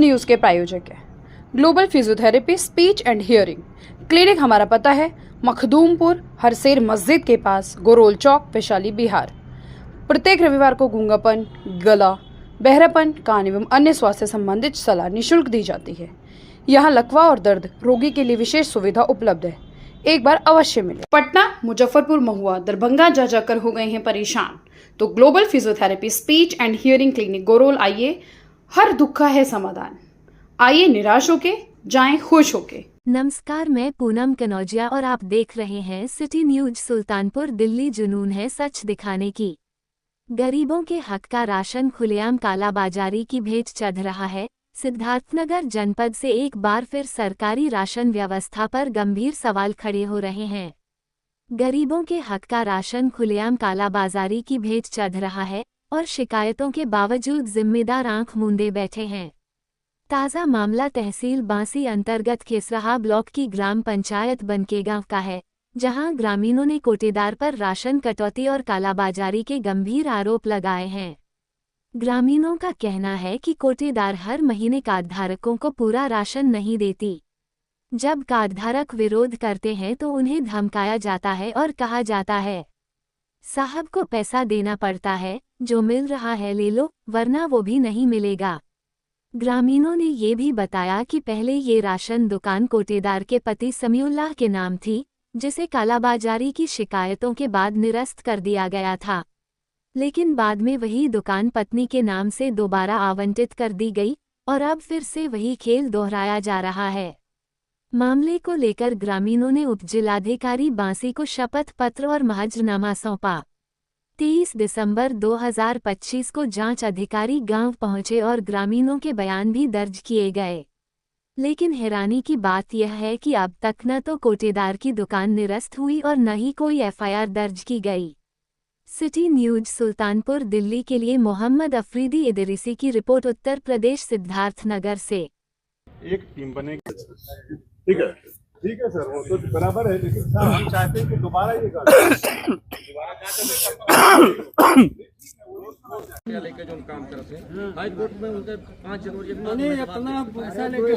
News के प्रायोजक है global Physiotherapy Speech and Hearing clinic. हमारा पता है मखदूमपुर हरसेर मस्जिद के पास, गोरोल चौक, वैशाली, बिहार। प्रत्येक रविवार को गूंगापन, गला, बहरापन, कान एवं अन्य स्वास्थ्य संबंधित सलाह निःशुल्क दी जाती है। यहाँ लकवा और दर्द रोगी के लिए विशेष सुविधा उपलब्ध है। एक बार अवश्य मिले। पटना, मुजफ्फरपुर, महुआ, दरभंगा जा जाकर हो गए हैं परेशान, तो Global Physiotherapy Speech and Hearing Clinic गोरोल आइए, हर दुख का है समाधान। आइए निराश होके, जाएं खुश होके। नमस्कार, मैं पूनम कनौजिया और आप देख रहे हैं सिटी न्यूज। सुल्तानपुर दिल्ली जुनून है सच दिखाने की। गरीबों के हक का राशन खुलेआम कालाबाजारी की भेंट चढ़ रहा है। सिद्धार्थनगर जनपद से एक बार फिर सरकारी राशन व्यवस्था पर गंभीर सवाल खड़े हो रहे हैं। गरीबों के हक का राशन खुलेआम कालाबाजारी की भेंट चढ़ रहा है और शिकायतों के बावजूद जिम्मेदार आंख मूंदे बैठे हैं। ताज़ा मामला तहसील बांसी अंतर्गत खेसराहा ब्लॉक की ग्राम पंचायत बनकेगांव का है, जहां ग्रामीणों ने कोटेदार पर राशन कटौती और कालाबाजारी के गंभीर आरोप लगाए हैं। ग्रामीणों का कहना है कि कोटेदार हर महीने कार्डधारकों को पूरा राशन नहीं देती। जब कार्डधारक विरोध करते हैं तो उन्हें धमकाया जाता है और कहा जाता है, साहब को पैसा देना पड़ता है, जो मिल रहा है ले लो, वरना वो भी नहीं मिलेगा। ग्रामीणों ने ये भी बताया कि पहले ये राशन दुकान कोटेदार के पति समीउल्लाह के नाम थी, जिसे कालाबाजारी की शिकायतों के बाद निरस्त कर दिया गया था। लेकिन बाद में वही दुकान पत्नी के नाम से दोबारा आवंटित कर दी गई और अब फिर से वही खेल दोहराया जा रहा है। मामले को लेकर ग्रामीणों ने उपजिलाधिकारी बांसी को शपथ पत्र और महजनामा सौंपा। 23 दिसंबर 2025 को जांच अधिकारी गांव पहुंचे और ग्रामीणों के बयान भी दर्ज किए गए। लेकिन हैरानी की बात यह है कि अब तक न तो कोटेदार की दुकान निरस्त हुई और न ही कोई एफआईआर दर्ज की गई। सिटी न्यूज सुल्तानपुर दिल्ली के लिए मोहम्मद अफरीदी इदरीसी की रिपोर्ट, उत्तर प्रदेश, सिद्धार्थनगर से। एक टीम बनेगी। ठीक है सर, वो तो बराबर है, लेकिन सर हम चाहते हैं कि दोबारा ये लेके जो काम करते हैं हाई कोर्ट में उनके 5 जनवरी अपना पैसा लेके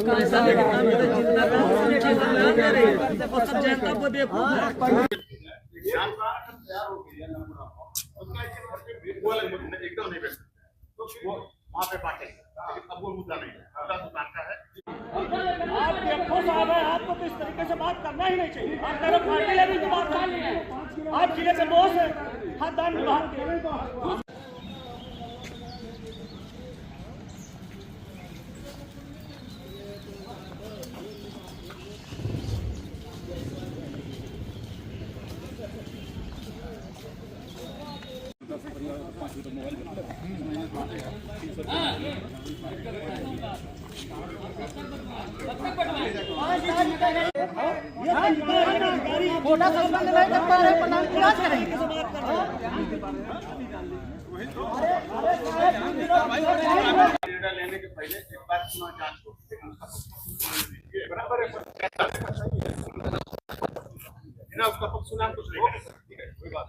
जनता को देखो। एकदम नहीं बैठ तो वहाँ पे बांटे, अब वो मुद्दा नहीं है, मुद्दा दुकान का है। आप देखो साहब है, आपको तो इस तरीके से बात करना ही नहीं चाहिए। आप मेरे पार्टी लेवल की बात कर रही हैं, आप जिले से बॉस है, खानदान विभाग के। मोटा संबंध नहीं कर पा रहे, प्रधान क्या करेंगे? लेने के पहले एक बार सुना जांच को, बराबर है ना, उसका पक्ष सुना कुछ नहीं, ठीक है, कोई बात।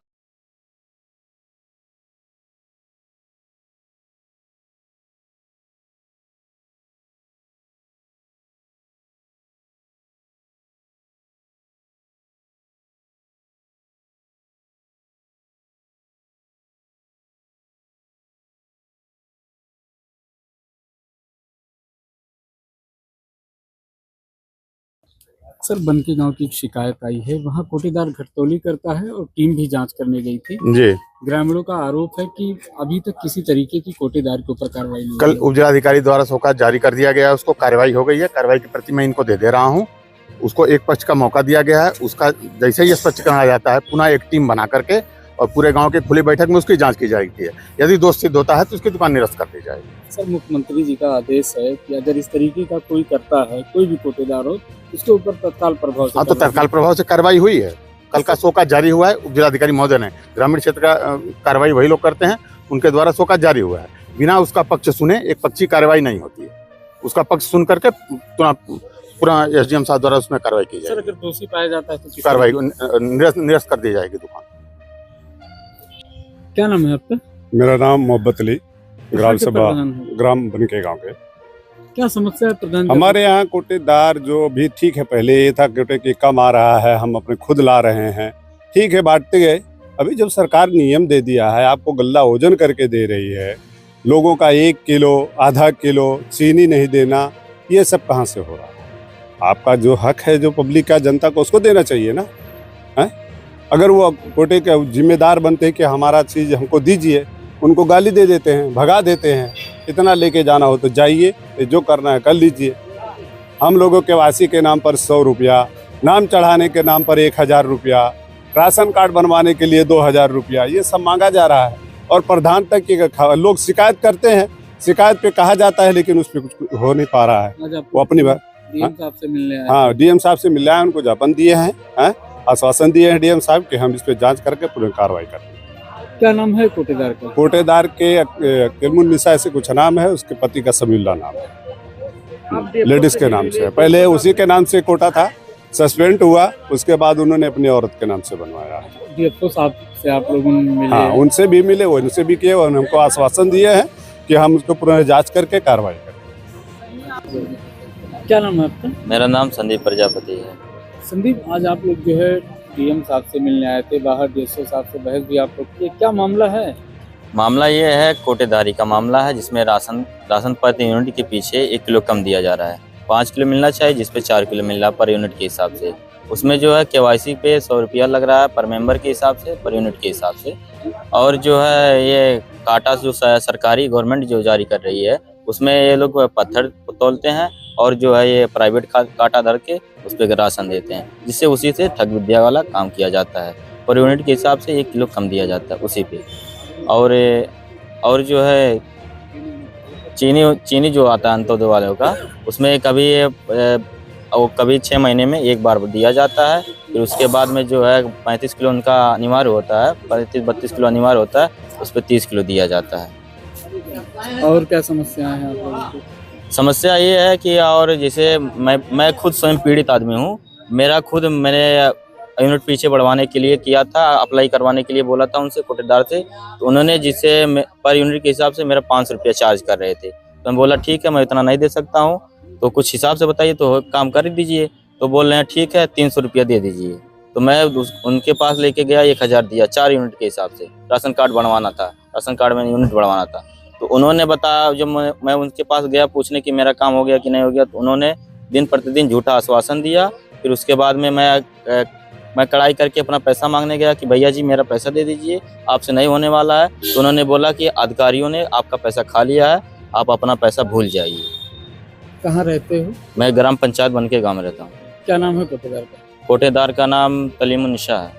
सर, बनकेगांव की एक शिकायत आई है, वहाँ कोटेदार घटतौली करता है और टीम भी जांच करने गई थी जी। ग्रामीणों का आरोप है कि अभी तक किसी तरीके की कोटेदार के ऊपर कार्रवाई नहीं। कल उपजिलाधिकारी द्वारा शोकाज जारी कर दिया गया है, उसको कार्रवाई हो गई है। कार्रवाई की प्रति मैं इनको दे रहा हूँ। उसको एक पक्ष का मौका दिया गया है, उसका जैसे ही स्पष्ट करा जाता है पुनः एक टीम बना करके और पूरे गाँव के खुली बैठक में उसकी जाँच की जाएगी। यदि दोष सिद्ध होता है तो उसकी दुकान निरस्त कर दी जाएगी। सर, मुख्यमंत्री जी का आदेश है कि अगर इस तरीके का कोई करता है, कोई भी कोटेदार हो, उसके ऊपर तत्काल प्रभाव से। हाँ, तो तत्काल प्रभाव से कार्रवाई हुई है। कल का शोकाज जारी हुआ है, उपजिलाधिकारी महोदय ने। ग्रामीण क्षेत्र का कार्रवाई वही लोग करते हैं, उनके द्वारा शोकाज जारी हुआ है। बिना उसका पक्ष सुने एक पक्षी कार्रवाई नहीं होती है। उसका पक्ष सुन करके पूरा एसडीएम साहब द्वारा उसमें कार्रवाई की जाएगी। सर, अगर दोषी पाया जाता है तो कार्रवाई निरस्त कर दी जाएगी दुकान। क्या नाम है आपका? मेरा नाम मोहब्बत अली, ग्राम सभा ग्राम बनकेगांव के। क्या समस्या है प्रधान जी? हमारे यहाँ कोटेदार जो भी ठीक है, पहले ये था कोटे की कम आ रहा है, हम अपने खुद ला रहे हैं, ठीक है, बांटते गए। अभी जब सरकार नियम दे दिया है, आपको गल्ला ओजन करके दे रही है, लोगों का 1 किलो आधा किलो चीनी नहीं देना, ये सब कहाँ से हो रहा है? आपका जो हक है, जो पब्लिक का, जनता को, उसको देना चाहिए ना, है? अगर वो कोटे के जिम्मेदार बनते हैं कि हमारा चीज़ हमको दीजिए, उनको गाली दे देते हैं, भगा देते हैं। इतना लेके जाना हो तो जाइए, जो करना है कर लीजिए। हम लोगों के वासी के नाम पर 100 रुपया, नाम चढ़ाने के नाम पर 1000 रुपया, राशन कार्ड बनवाने के लिए 2000 रुपया, ये सब मांगा जा रहा है। और प्रधान तक के लोग शिकायत करते हैं, शिकायत पे कहा जाता है, लेकिन उस पर कुछ हो नहीं पा रहा है। आज आप वो अपनी बात, डीएम साहब से मिलने आए? हाँ, डीएम साहब से मिल रहे हैं, उनको ज्ञापन दिए हैं, आश्वासन दिए हैं डीएम साहब कि हम इस पे जांच करके पूरी कार्रवाई करेंगे। क्या नाम है कोटेदार का? कोटेदार के किलमुन निशा ऐसे कुछ नाम है, उसके पति का समीउल्लाह नाम है, लेडीज के नाम से है। पहले उसी के नाम से कोटा था, सस्पेंड हुआ, उसके बाद उन्होंने अपनी औरत के नाम से बनवाया। डीएफओ साहब से आप लोगों ने मिले? हाँ, उनसे भी मिले, उनसे भी किए, और हमको आश्वासन दिए हैं कि हम उसको पुनः जांच करके कार्रवाई करेंगे। क्या नाम है आपका? मेरा नाम संदीप प्रजापति है। संदीप, आज आप लोग जो है डीएम साहब से मिलने आए थे, बाहर डीएसओ साहब से बहस भी आप लोग की, क्या मामला है? मामला ये है, कोटेदारी का मामला है, जिसमें राशन प्रति यूनिट के पीछे 1 किलो कम दिया जा रहा है। 5 किलो मिलना चाहिए, जिसपे 4 किलो मिल रहा है पर यूनिट के हिसाब से। उसमें जो है केवाईसी पे 100 रुपया लग रहा है पर मेंबर के हिसाब से, पर यूनिट के हिसाब से। और जो है ये काटा जो सरकारी गवर्नमेंट जो जारी कर रही है, उसमें ये लोग पत्थर तोलते हैं और जो है ये प्राइवेट काटा धर के उस पर राशन देते हैं, जिससे उसी से ठग विद्या वाला काम किया जाता है। पर यूनिट के हिसाब से 1 किलो कम दिया जाता है उसी पे। और जो है चीनी जो आता है अंत्योदय वालों का, उसमें कभी 6 महीने में एक बार दिया जाता है। फिर उसके बाद में जो है 35 किलो उनका अनिवार्य होता है, 32 किलो अनिवार्य होता है, उस पर 30 किलो दिया जाता है। और क्या समस्याएं हैं आप लोगों की? समस्या ये है कि, और जैसे मैं खुद स्वयं पीड़ित आदमी हूँ। मैंने यूनिट पीछे बढ़वाने के लिए किया था, अप्लाई करवाने के लिए बोला था उनसे, कोटेदार से। तो उन्होंने जिससे पर यूनिट के हिसाब से मेरा 500 रुपया चार्ज कर रहे थे। तो मैं बोला ठीक है, मैं इतना नहीं दे सकता हूँ, तो कुछ हिसाब से बताइए, तो काम कर दीजिए। तो बोल रहे हैं ठीक है, 300 रुपया दे दीजिए। तो मैं उनके पास लेके गया, 1000 दिया 4 यूनिट के हिसाब से। राशन कार्ड बनवाना था, राशन कार्ड में यूनिट बढ़वाना था। तो उन्होंने बताया, जब मैं उनके पास गया पूछने कि मेरा काम हो गया कि नहीं हो गया, तो उन्होंने दिन प्रतिदिन झूठा आश्वासन दिया। फिर उसके बाद में मैं कड़ाई करके अपना पैसा मांगने गया कि भैया जी मेरा पैसा दे दीजिए, आपसे नहीं होने वाला है। तो उन्होंने बोला कि अधिकारियों ने आपका पैसा खा लिया है, आप अपना पैसा भूल जाइए। कहाँ रहते हो? मैं ग्राम पंचायत बन के गाँव में रहता हूँ। क्या नाम है कोटेदार का? कोटेदार का नाम तलीमुन निशा है।